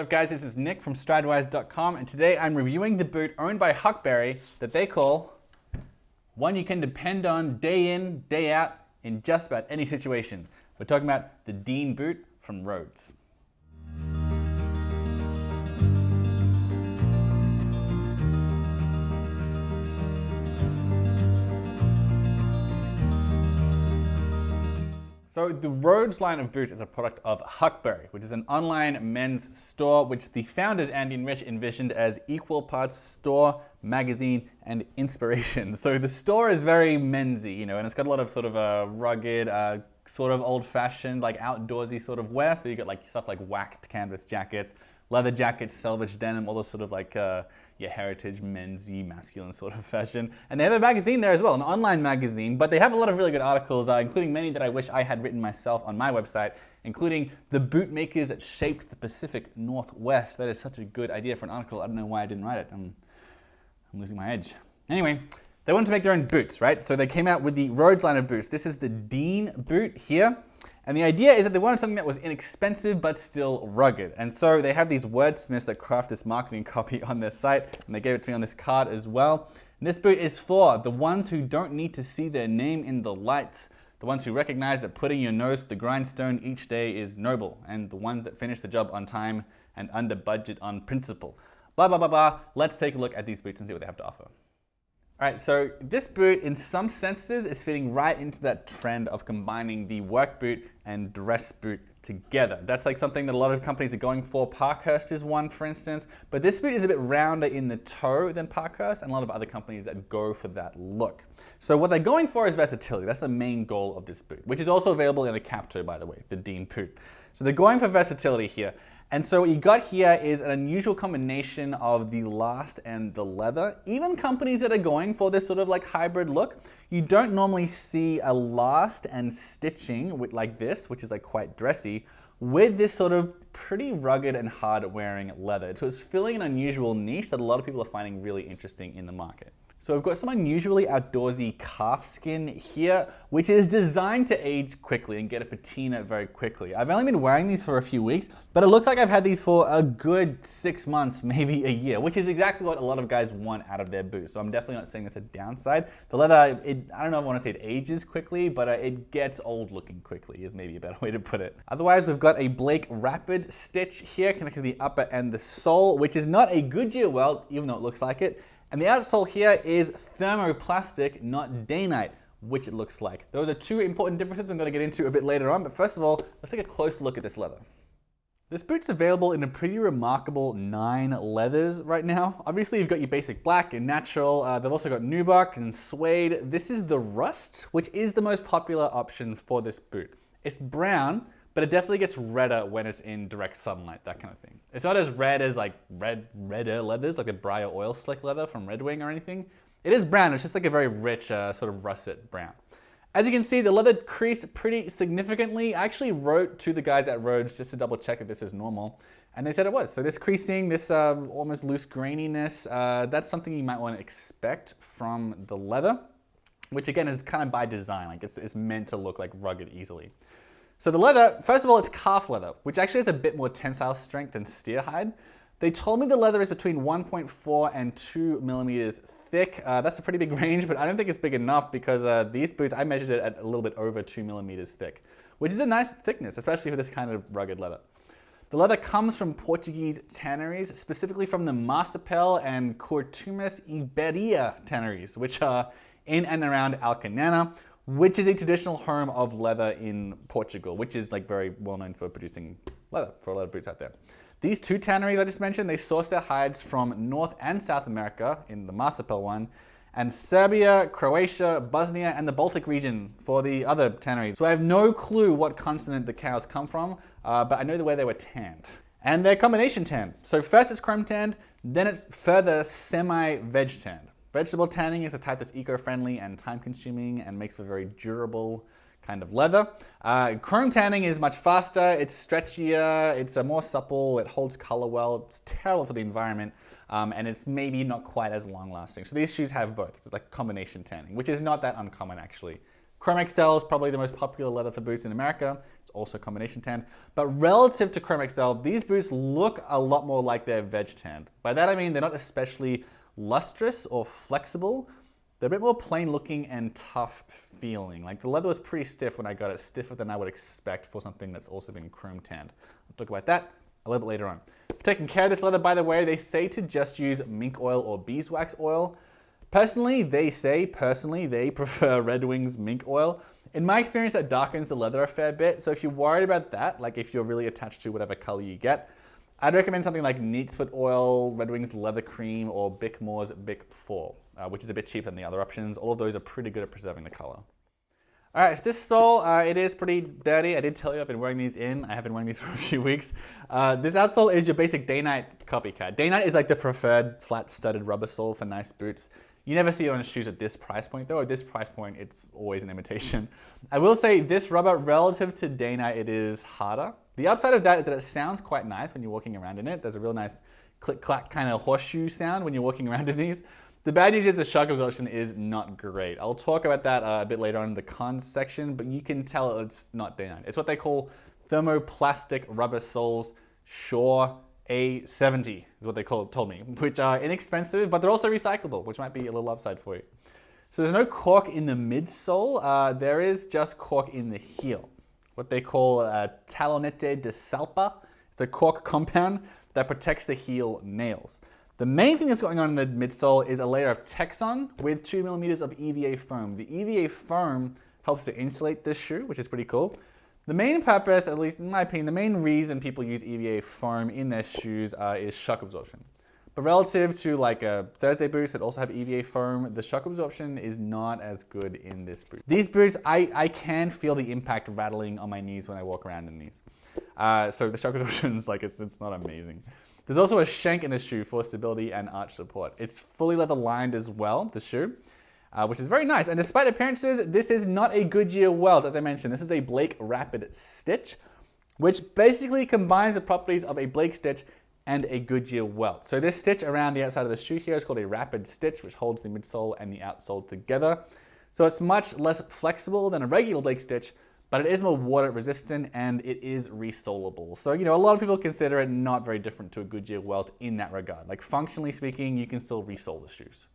What's up guys, this is Nick from Stridewise.com and today I'm reviewing the boot owned by Huckberry that they call one you can depend on day in, day out in just about any situation. We're talking about the Dean boot from Rhodes. So the Rhodes line of boots is a product of Huckberry, which is an online men's store which the founders, Andy and Rich, envisioned as equal parts store, magazine, and inspiration. So the store is very mensy, you know, and it's got a lot of sort of rugged, sort of old-fashioned, like outdoorsy sort of wear. So you get like stuff like waxed canvas jackets, leather jackets, selvage denim, all those sort of like heritage, mensy, masculine sort of fashion. And they have a magazine there as well, an online magazine, but they have a lot of really good articles, including many that I wish I had written myself on my website, including the boot makers that shaped the Pacific Northwest. That is such a good idea for an article. I don't know why I didn't write it. I'm losing my edge. Anyway, they wanted to make their own boots, right? So they came out with the Rhodes line of boots. This is the Dean boot here. And the idea is that they wanted something that was inexpensive but still rugged. And so they have these wordsmiths that craft this marketing copy on their site, and they gave it to me on this card as well. And this boot is for the ones who don't need to see their name in the lights, the ones who recognize that putting your nose to the grindstone each day is noble, and the ones that finish the job on time and under budget on principle. Blah, blah, blah, blah. Let's take a look at these boots and see what they have to offer. All right, so this boot, in some senses, is fitting right into that trend of combining the work boot and dress boot together. That's like something that a lot of companies are going for. Parkhurst is one, for instance, but this boot is a bit rounder in the toe than Parkhurst, and a lot of other companies that go for that look. So what they're going for is versatility. That's the main goal of this boot, which is also available in a cap toe, by the way, the Dean boot. So they're going for versatility here. And so what you got here is an unusual combination of the last and the leather. Even companies that are going for this sort of like hybrid look, you don't normally see a last and stitching with like this, which is like quite dressy, with this sort of pretty rugged and hard wearing leather. So it's filling an unusual niche that a lot of people are finding really interesting in the market. So we've got some unusually outdoorsy calf skin here, which is designed to age quickly and get a patina very quickly. I've only been wearing these for a few weeks, but it looks like I've had these for a good 6 months, maybe a year, which is exactly what a lot of guys want out of their boots. So I'm definitely not saying that's a downside. The leather, I don't know if I want to say it ages quickly, but it gets old looking quickly is maybe a better way to put it. Otherwise, we've got a Blake Rapid stitch here connecting the upper and the sole, which is not a Goodyear welt, even though it looks like it. And the outsole here is thermoplastic, not Dainite, which it looks like. Those are two important differences I'm going to get into a bit later on, but first of all, let's take a close look at this leather. This boot's available in a pretty remarkable 9 leathers right now. Obviously, you've got your basic black and natural. They've also got nubuck and suede. This is the rust, which is the most popular option for this boot. It's brown, but it definitely gets redder when it's in direct sunlight, that kind of thing. It's not as red as like redder leathers, like the Briar Oil Slick leather from Red Wing or anything. It is brown, it's just like a very rich sort of russet brown. As you can see, the leather creased pretty significantly. I actually wrote to the guys at Rhodes just to double check if this is normal, and they said it was. So this creasing, this almost loose graininess, that's something you might want to expect from the leather, which again is kind of by design, like it's meant to look like rugged easily. So the leather, first of all, it's calf leather, which actually has a bit more tensile strength than steer hide. They told me the leather is between 1.4 and 2 millimeters thick. That's a pretty big range, but I don't think it's big enough because these boots, I measured it at a little bit over 2 millimeters thick, which is a nice thickness, especially for this kind of rugged leather. The leather comes from Portuguese tanneries, specifically from the Marcapel and Cortumas Iberia tanneries, which are in and around Alcanana, which is a traditional home of leather in Portugal, which is like very well known for producing leather for a lot of boots out there. These two tanneries I just mentioned, they source their hides from North and South America in the Marcapel one, and Serbia, Croatia, Bosnia, and the Baltic region for the other tanneries. So I have no clue what continent the cows come from, but I know the way they were tanned. And they're combination tanned. So first it's chrome tanned, then it's further semi-veg tanned. Vegetable tanning is a type that's eco-friendly and time-consuming and makes for very durable kind of leather. Chrome tanning is much faster, it's stretchier, it's more supple, it holds color well, it's terrible for the environment, and it's maybe not quite as long-lasting. So these shoes have both. It's like combination tanning, which is not that uncommon actually Chrome XL is probably the most popular leather for boots in America. It's also combination tan. But relative to Chrome XL, these boots look a lot more like they're veg tanned. By that I mean they're not especially lustrous or flexible. They're a bit more plain looking and tough feeling. Like the leather was pretty stiff when I got it, stiffer than I would expect for something that's also been chrome tanned. I'll talk about that a little bit later on. For taking care of this leather, by the way, they say to just use mink oil or beeswax oil. Personally, they prefer Red Wing's mink oil. In my experience, that darkens the leather a fair bit. So if you're worried about that, like if you're really attached to whatever color you get, I'd recommend something like Neatsfoot oil, Red Wing's leather cream, or Bic Moore's Bic 4, which is a bit cheaper than the other options. All of those are pretty good at preserving the color. All right, this sole, it is pretty dirty. I did tell you I've been wearing these in. I have been wearing these for a few weeks. This outsole is your basic Day-Night copycat. Day-Night is like the preferred flat-studded rubber sole for nice boots. You never see it on shoes at this price point though. At this price point, it's always an imitation. I will say this rubber, relative to Day-Night, it is harder. The upside of that is that it sounds quite nice when you're walking around in it. There's a real nice click-clack kind of horseshoe sound when you're walking around in these. The bad news is the shock absorption is not great. I'll talk about that a bit later on in the cons section, but you can tell it's not Day-Night. It's what they call thermoplastic rubber soles, Shore A70 is what they told me, which are inexpensive, but they're also recyclable, which might be a little upside for you. So there's no cork in the midsole. There is just cork in the heel, what they call talonete de salpa. It's a cork compound that protects the heel nails. The main thing that's going on in the midsole is a layer of Texon with 2 millimeters of EVA foam. The EVA foam helps to insulate this shoe, which is pretty cool. The main purpose, at least in my opinion, the main reason people use EVA foam in their shoes is shock absorption. But relative to like a Thursday boots that also have EVA foam, the shock absorption is not as good in this boot. These boots, I can feel the impact rattling on my knees when I walk around in these. So the shock absorption is like, it's not amazing. There's also a shank in this shoe for stability and arch support. It's fully leather lined as well, the shoe, which is very nice. And despite appearances, this is not a Goodyear welt. As I mentioned, this is a Blake Rapid stitch, which basically combines the properties of a Blake stitch and a Goodyear welt. So this stitch around the outside of the shoe here is called a rapid stitch, which holds the midsole and the outsole together. So it's much less flexible than a regular Blake stitch, but it is more water resistant and it is resolable. So, you know, a lot of people consider it not very different to a Goodyear welt in that regard. Like functionally speaking, you can still resole the shoes.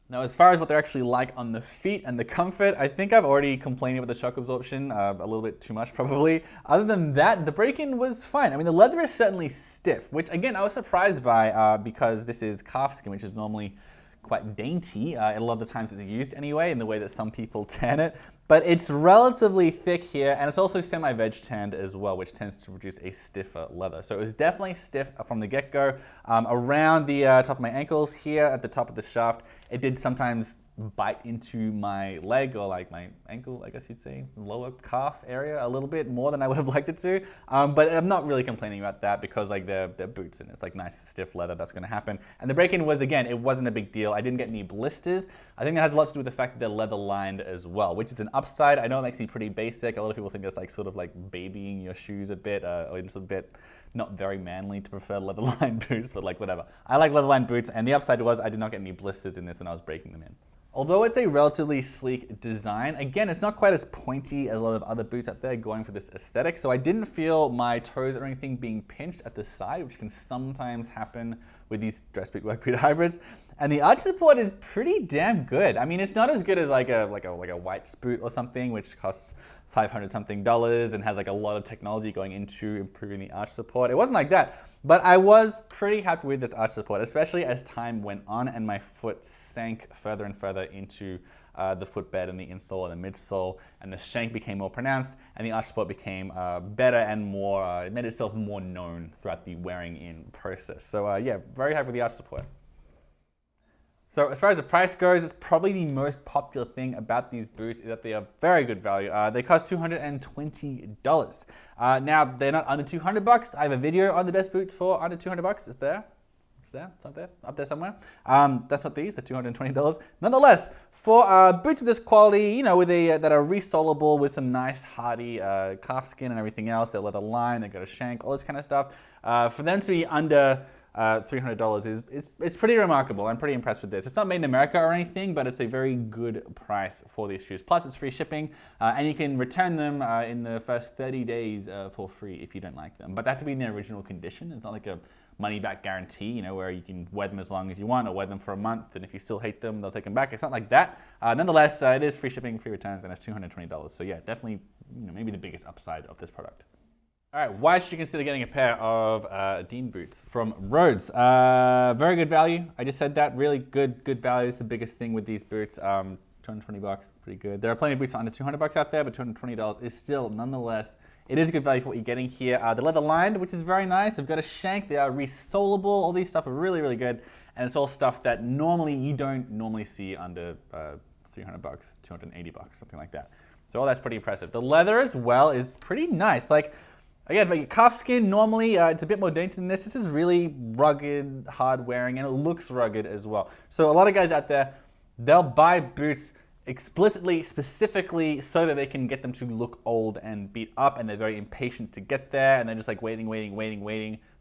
Now, as far as what they're actually like on the feet and the comfort, I think I've already complained about the shock absorption a little bit too much probably. Other than that, the break-in was fine. I mean, the leather is certainly stiff, which again, I was surprised by because this is calf skin, which is normally quite dainty. A lot of the times it's used anyway in the way that some people tan it. But it's relatively thick here, and it's also semi-veg tanned as well, which tends to produce a stiffer leather. So it was definitely stiff from the get-go. Around the top of my ankles here at the top of the shaft, it did sometimes bite into my leg, or like my ankle, I guess you'd say, lower calf area a little bit more than I would have liked it to. But I'm not really complaining about that because like they're boots and it's like nice stiff leather, that's gonna happen. And the break-in was, again, it wasn't a big deal. I didn't get any blisters. I think that has a lot to do with the fact that they're leather lined as well, which is an upside. I know it makes me pretty basic. A lot of people think it's like sort of like babying your shoes a bit, or it's a bit not very manly to prefer leather lined boots, but like whatever. I like leather lined boots, and the upside was I did not get any blisters in this when I was breaking them in. Although it's a relatively sleek design, again, it's not quite as pointy as a lot of other boots out there going for this aesthetic, so I didn't feel my toes or anything being pinched at the side, which can sometimes happen with these dress boot work boot hybrids. And the arch support is pretty damn good. I mean, it's not as good as like a white boot or something, which costs $500 something and has like a lot of technology going into improving the arch support. It wasn't like that, but I was pretty happy with this arch support, especially as time went on and my foot sank further and further into the footbed and the insole and the midsole, and the shank became more pronounced and the arch support became better and more, it made itself more known throughout the wearing in process. So yeah, very happy with the arch support. So as far as the price goes, it's probably the most popular thing about these boots is that they are very good value. They cost $220. Now, they're not under $200. I have a video on the best boots for under $200. It's there. It's there. It's up there. Up there somewhere. That's not these. They're $220. Nonetheless, for boots of this quality, you know, with that are resolable with some nice hardy calf skin and everything else, they're leather lined, they've got a shank, all this kind of stuff. For them to be under $300 is pretty remarkable. I'm pretty impressed with this. It's not made in America or anything, but it's a very good price for these shoes. Plus, it's free shipping, and you can return them in the first 30 days for free if you don't like them. But that to be in their original condition. It's not like a money-back guarantee, you know, where you can wear them as long as you want or wear them for a month, and if you still hate them, they'll take them back. It's not like that. Nonetheless, it is free shipping, free returns, and it's $220. So yeah, definitely, you know, maybe the biggest upside of this product. All right, why should you consider getting a pair of Dean boots from Rhodes? Very good value. I just said that. Really good value. It's the biggest thing with these boots. $220, pretty good. There are plenty of boots for under $200 out there, but $220 is still, nonetheless, it is good value for what you're getting here. They're leather lined, which is very nice. They've got a shank. They are resolable. All these stuff are really good. And it's all stuff that normally you don't normally see under $300, $280, something like that. So all that's pretty impressive. The leather as well is pretty nice. Like, again, for your calf skin, normally it's a bit more dainty than this. This is really rugged, hard wearing, and it looks rugged as well. So a lot of guys out there, they'll buy boots explicitly, specifically, so that they can get them to look old and beat up, and they're very impatient to get there, and they're just like waiting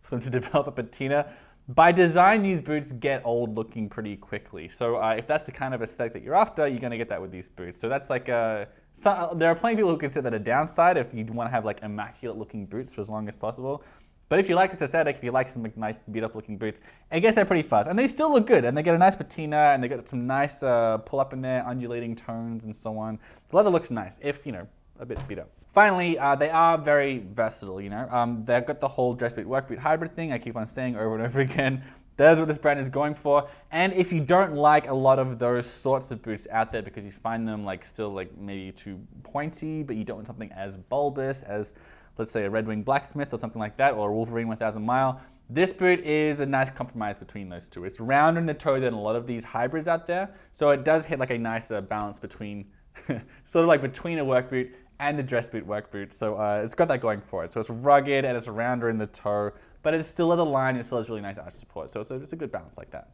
for them to develop a patina. By design, these boots get old looking pretty quickly. So if that's the kind of aesthetic that you're after, you're going to get that with these boots. So that's like there are plenty of people who consider that a downside if you want to have like immaculate looking boots for as long as possible. But if you like this aesthetic, if you like some like, nice beat up looking boots, I guess they're pretty fast. And they still look good, and they get a nice patina, and they got some nice pull up in there, undulating tones and so on. The leather looks nice, if, you know, a bit beat up. Finally, they are very versatile, you know. They've got the whole dress boot, work boot hybrid thing I keep on saying over and over again. That's what this brand is going for. And if you don't like a lot of those sorts of boots out there because you find them like still like maybe too pointy, but you don't want something as bulbous as, let's say, a Red Wing Blacksmith or something like that, or a Wolverine 1000 Mile, this boot is a nice compromise between those two. It's rounder in the toe than a lot of these hybrids out there, so it does hit like a nicer balance between, sort of like between a work boot and a dress boot work boot. So it's got that going for it. So it's rugged and it's rounder in the toe, but it's still leather lined and still has really nice arch support. So it's a good balance like that.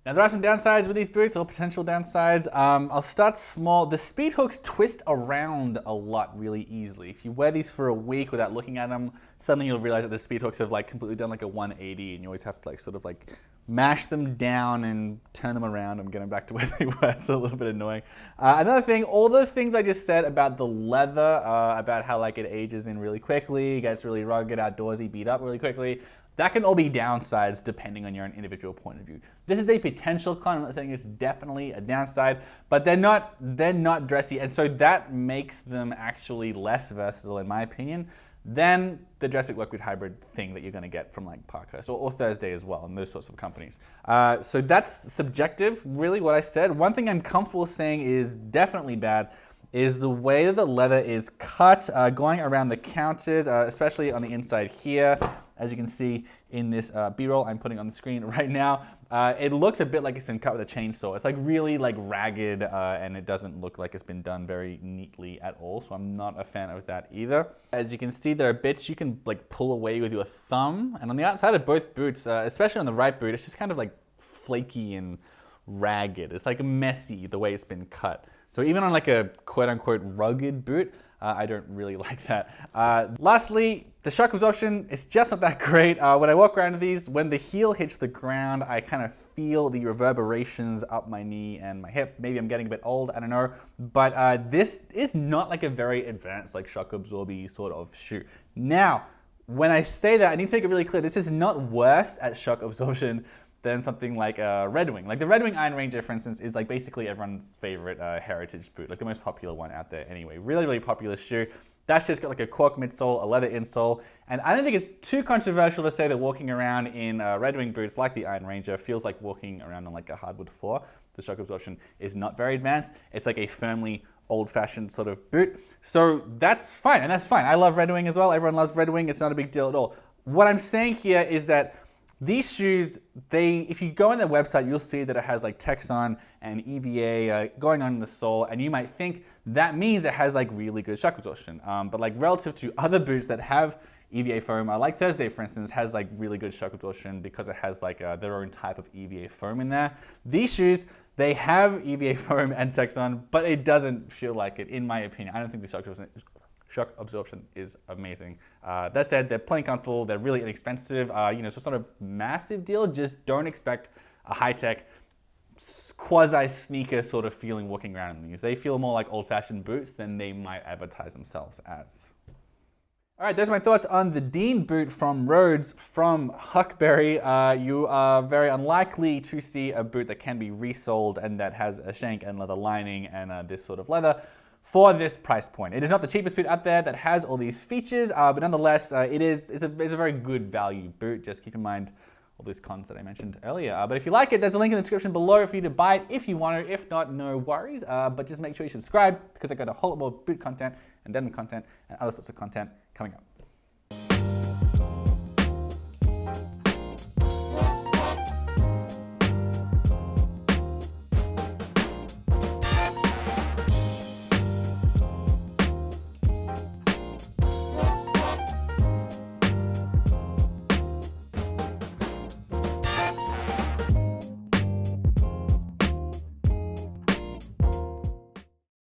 Now there are some downsides with these boots, or potential downsides. I'll start small. The speed hooks twist around a lot really easily. If you wear these for a week without looking at them, suddenly you'll realize that the speed hooks have like completely done like a 180, and you always have to like sort of like mash them down and turn them around and get them back to where they were. It's a little bit annoying. Another thing, all the things I just said about the leather, about how like it ages in really quickly, gets really rugged, outdoorsy, beat up really quickly, that can all be downsides depending on your own individual point of view. This is a potential con. I'm not saying it's definitely a downside, but they're not dressy, and so that makes them actually less versatile, in my opinion, than the dress boot work boot hybrid thing that you're going to get from like Parkhurst or Thursday as well, and those sorts of companies. So that's subjective, really, what I said. One thing I'm comfortable saying is definitely bad is the way that the leather is cut, going around the counters, especially on the inside here. As you can see in this B-roll I'm putting on the screen right now, it looks a bit like it's been cut with a chainsaw. It's like really like ragged, and it doesn't look like it's been done very neatly at all, so I'm not a fan of that either. As you can see, there are bits you can like pull away with your thumb, and on the outside of both boots, especially on the right boot, it's just kind of like flaky and ragged. It's like messy the way it's been cut. So even on like a quote-unquote rugged boot, I don't really like that. Lastly, the shock absorption is just not that great. When I walk around with these, when the heel hits the ground, I kind of feel the reverberations up my knee and my hip. Maybe I'm getting a bit old, I don't know. But this is not like a very advanced like shock absorby sort of shoe. Now, when I say that, I need to make it really clear, this is not worse at shock absorption than something like a Red Wing. Like the Red Wing Iron Ranger, for instance, is like basically everyone's favorite heritage boot, like the most popular one out there anyway. Really popular shoe. That's just got like a cork midsole, a leather insole, and I don't think it's too controversial to say that walking around in Red Wing boots like the Iron Ranger feels like walking around on like a hardwood floor. The shock absorption is not very advanced. It's like a firmly old-fashioned sort of boot. So that's fine, and that's fine. I love Red Wing as well. Everyone loves Red Wing. It's not a big deal at all. What I'm saying here is that these shoes, if you go on their website, you'll see that it has like Texon and EVA going on in the sole, and you might think that means it has like really good shock absorption. But like relative to other boots that have EVA foam, like Thursday, for instance, has like really good shock absorption because it has like their own type of EVA foam in there. These shoes, they have EVA foam and Texon, but it doesn't feel like it, in my opinion. I don't think the shock absorption Shock absorption is amazing. That said, they're plenty comfortable. They're really inexpensive. So it's not a massive deal. Just don't expect a high-tech quasi-sneaker sort of feeling walking around in these. They feel more like old-fashioned boots than they might advertise themselves as. All right, those are my thoughts on the Dean boot from Rhodes from Huckberry. You are very unlikely to see a boot that can be resoled and that has a shank and leather lining and this sort of leather for this price point. It is not the cheapest boot out there that has all these features, but nonetheless, it's a very good value boot. Just keep in mind all those cons that I mentioned earlier. But if you like it, there's a link in the description below for you to buy it if you want to. If not, no worries. But just make sure you subscribe because I got a whole lot more boot content and denim content and other sorts of content coming up.